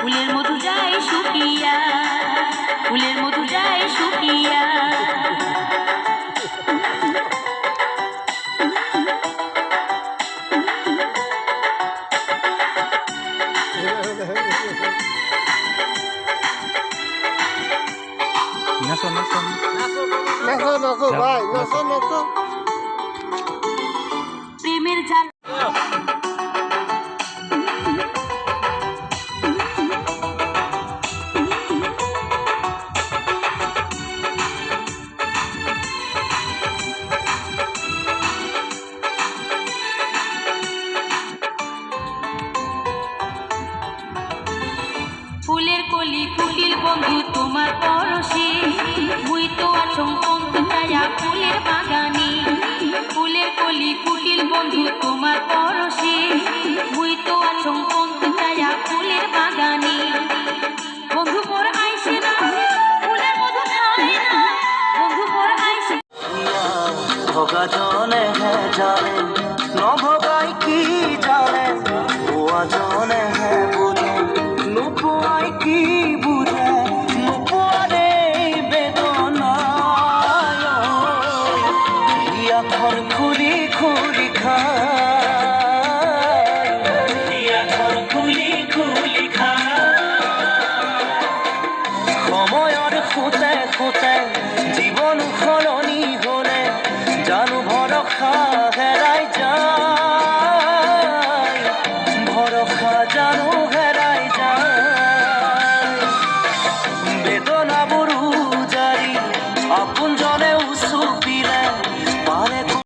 ফুলের মধু যায় শুকিয়া, ফুলের মধু যায় শুকিয়া। নাচো নাচো নাচো নাচো ভাই, নাচো নাচো। প্রেমের জাল ফুলের কলি ফুটিল বন্ধু তোমার পরশে, মুই তো আছং পঙ্ক ছায়া ফুলের বাগানে। ফুলের কলি ফুটিল বন্ধু